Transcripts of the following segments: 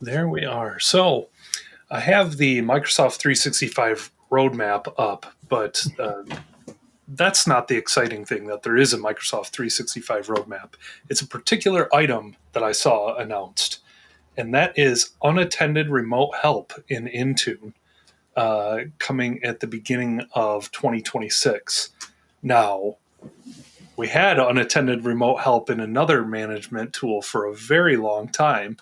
There we are. So I have the Microsoft 365 roadmap up, but that's not the exciting thing that there is a Microsoft 365 roadmap. It's a particular item that I saw announced, and that is unattended remote help in Intune coming at the beginning of 2026. Now, we had unattended remote help in another management tool for a very long time.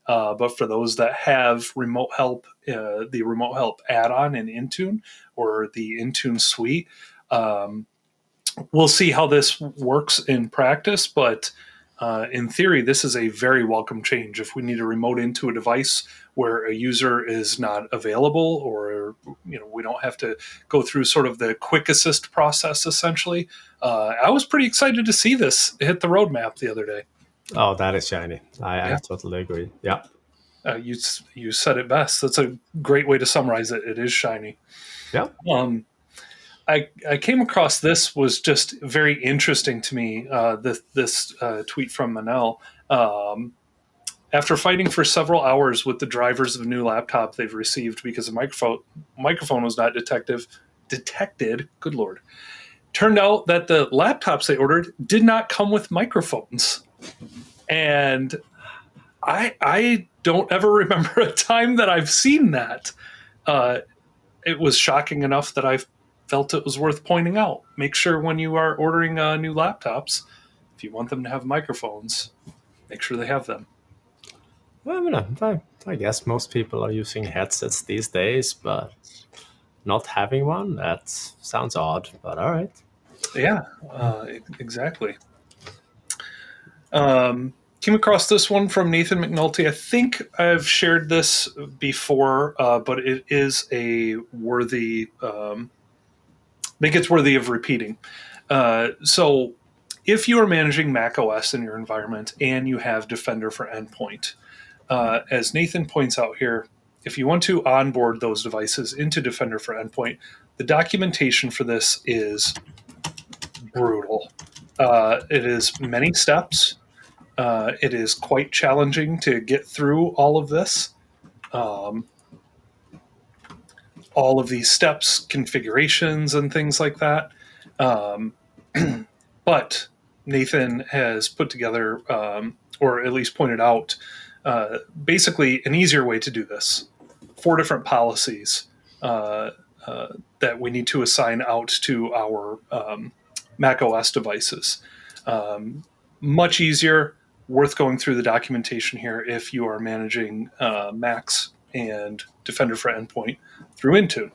But for those that have remote help, the remote help add-on in Intune or the Intune suite, we'll see how this works in practice. But in theory, this is a very welcome change. If we need to remote into a device where a user is not available, or we don't have to go through sort of the quick assist process, essentially, I was pretty excited to see this hit the roadmap the other day. Oh, that is shiny. I Yeah, totally agree. Yeah. you said it best. That's a great way to summarize it. It is shiny. Yeah. Um, I came across this was just very interesting to me. This tweet from Manel. After fighting for several hours with the drivers of a new laptop they've received because the microphone was not detected. Good lord! Turned out that the laptops they ordered did not come with microphones, and I don't ever remember a time that I've seen that. Uh, it was shocking enough that I felt it was worth pointing out. Make sure when you are ordering new laptops, if you want them to have microphones, make sure they have them. Well, I guess most people are using headsets these days, but not having one, that sounds odd, but all right. Yeah, exactly. Came across this one from Nathan McNulty. I think I've shared this before, but it is a worthy. I think it's worthy of repeating. So, if you are managing macOS in your environment and you have Defender for Endpoint, as Nathan points out here, if you want to onboard those devices into Defender for Endpoint, the documentation for this is brutal. It is many steps. It is quite challenging to get through all of this. Um, all of these steps, configurations, and things like that. Um, but Nathan has put together, or at least pointed out, basically an easier way to do this. 4 different policies that we need to assign out to our Mac OS devices. Much easier, worth going through the documentation here if you are managing Macs and Defender for Endpoint through Intune.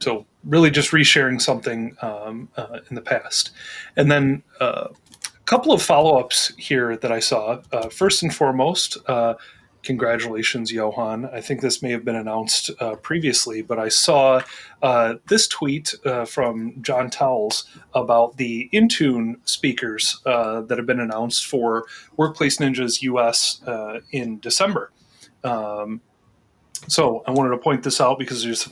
So really just resharing something in the past. And then a couple of follow-ups here that I saw. First and foremost, congratulations, Johan. I think this may have been announced previously, but I saw this tweet from John Towles about the Intune speakers that have been announced for Workplace Ninjas US in December. So I wanted to point this out because there's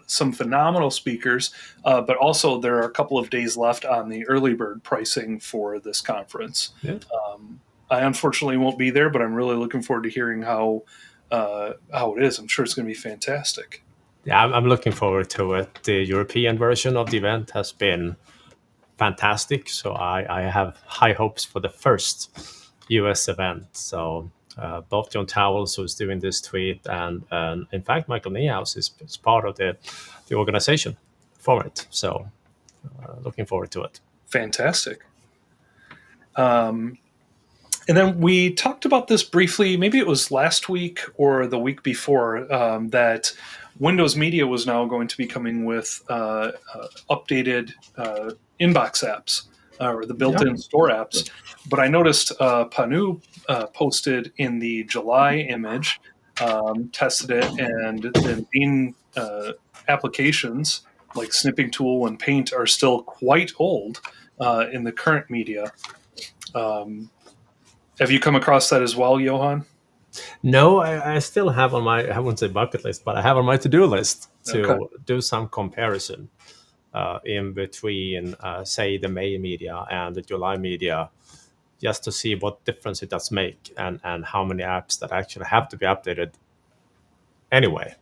some phenomenal speakers, but also there are a couple of days left on the early bird pricing for this conference. Yeah. I unfortunately won't be there, but I'm really looking forward to hearing how it is. I'm sure it's going to be fantastic. Yeah, I'm looking forward to it. The European version of the event has been fantastic, so I have high hopes for the first US event. So both John Towles, who's doing this tweet, and in fact, Michael Niehaus is part of the organization for it. So looking forward to it. Fantastic. And then we talked about this briefly, maybe it was last week or the week before, that Windows Media was now going to be coming with updated inbox apps or the built-in store apps. But I noticed Panu posted in the July image, tested it, and the main applications like Snipping Tool and Paint are still quite old in the current media. Have you come across that as well, Johan? No, I still have on my, I wouldn't say bucket list, but I have on my to-do list Okay. to do some comparison in between, say, the May media and the July media, just to see what difference it does make, and how many apps that actually have to be updated anyway.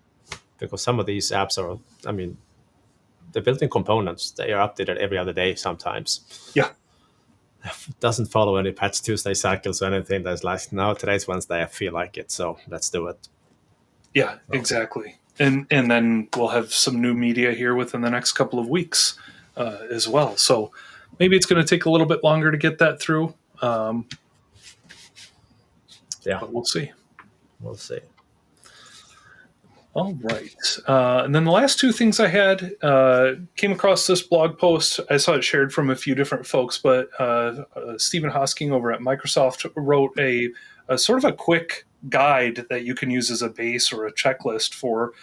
Because some of these apps are, I mean, the built-in components, they are updated every other day sometimes. Yeah. It doesn't follow any patch Tuesday cycles or anything that's like, no, today's Wednesday, I feel like it, so let's do it. Yeah, exactly. And then we'll have some new media here within the next couple of weeks as well. So maybe it's going to take a little bit longer to get that through. Yeah, But we'll see. we'll see. All right. And then the last two things I had came across this blog post. I saw it shared from a few different folks, but Stephen Hosking over at Microsoft wrote a sort of a quick guide that you can use as a base or a checklist for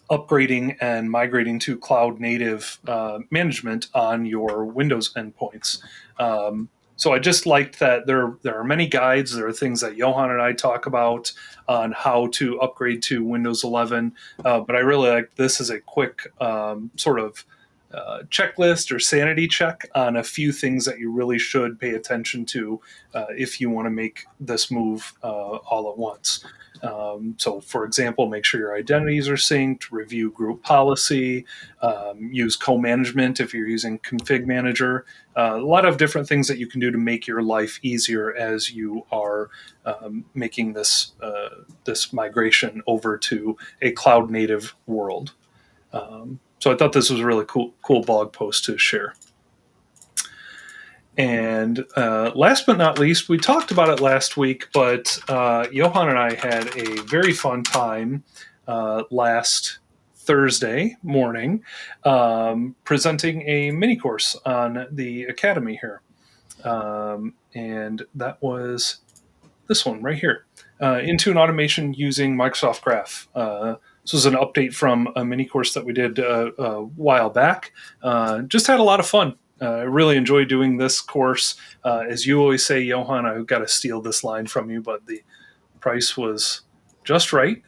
upgrading and migrating to cloud native management on your Windows endpoints. So I just liked that there are many guides. There are things that Johan and I talk about on how to upgrade to Windows 11. But I really like this as a quick sort of checklist or sanity check on a few things that you really should pay attention to if you want to make this move all at once. So, for example, make sure your identities are synced, review group policy, use co-management if you're using ConfigMgr. A lot of different things that you can do to make your life easier as you are making this this migration over to a cloud-native world. So I thought this was a really cool blog post to share. And last but not least, we talked about it last week, but Johan and I had a very fun time last Thursday morning presenting a mini course on the Academy here. And that was this one right here, Intune automation using Microsoft Graph. This was an update from a mini course that we did a while back. Just had a lot of fun. I really enjoy doing this course. As you always say, Johan, I've got to steal this line from you, but the price was just right.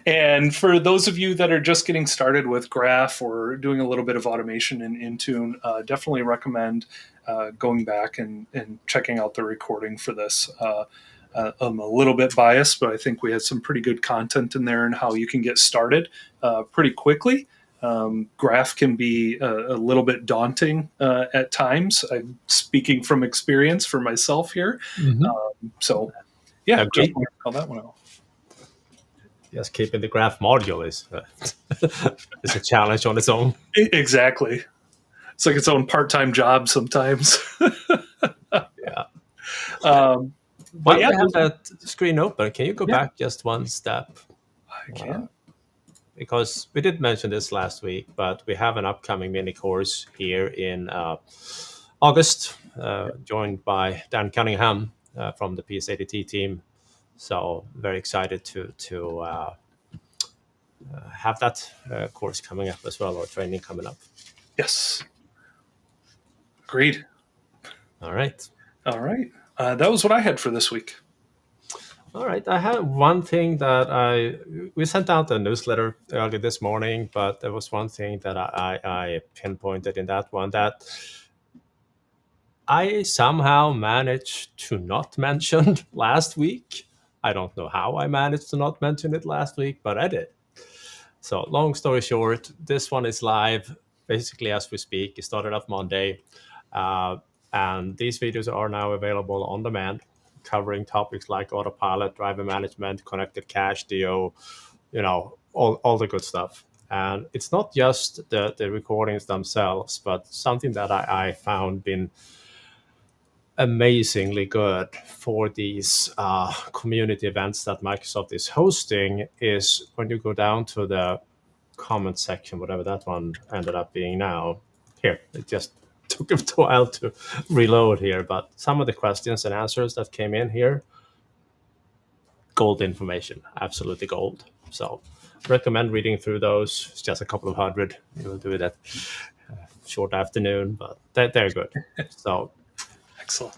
And for those of you that are just getting started with Graph or doing a little bit of automation in Intune, definitely recommend going back and checking out the recording for this. I'm a little bit biased, but I think we had some pretty good content in there and how you can get started pretty quickly. Graph can be a little bit daunting at times. I'm speaking from experience for myself here. So, yeah, just want to call that one out. Just keeping the graph module is a challenge on its own. Exactly. It's like its own part-time job sometimes. Yeah. But yeah, I have that screen open. Can you go back just one step? I can. Because we did mention this last week, but we have an upcoming mini course here in August, joined by Dan Cunningham from the PSADT team. So very excited to have that course coming up as well, or training coming up. Yes. Agreed. All right. All right. That was what I had for this week. All right. I had one thing that we sent out a newsletter early this morning, but there was one thing that I pinpointed in that one that I somehow managed to not mention last week. I don't know how I managed to not mention it last week, but I did. So long story short, this one is live basically as we speak. It started up Monday. And these videos are now available on demand, covering topics like autopilot, driver management, connected cache, DO, all the good stuff. And it's not just the recordings themselves, but something that I found been amazingly good for these community events that Microsoft is hosting is when you go down to the comment section, whatever that one ended up being now. Here, it just took a while to reload here, but some of the questions and answers that came in here, gold information, absolutely gold. So recommend reading through those. It's just a couple of hundred. You'll do it at short afternoon, but they're good. So excellent.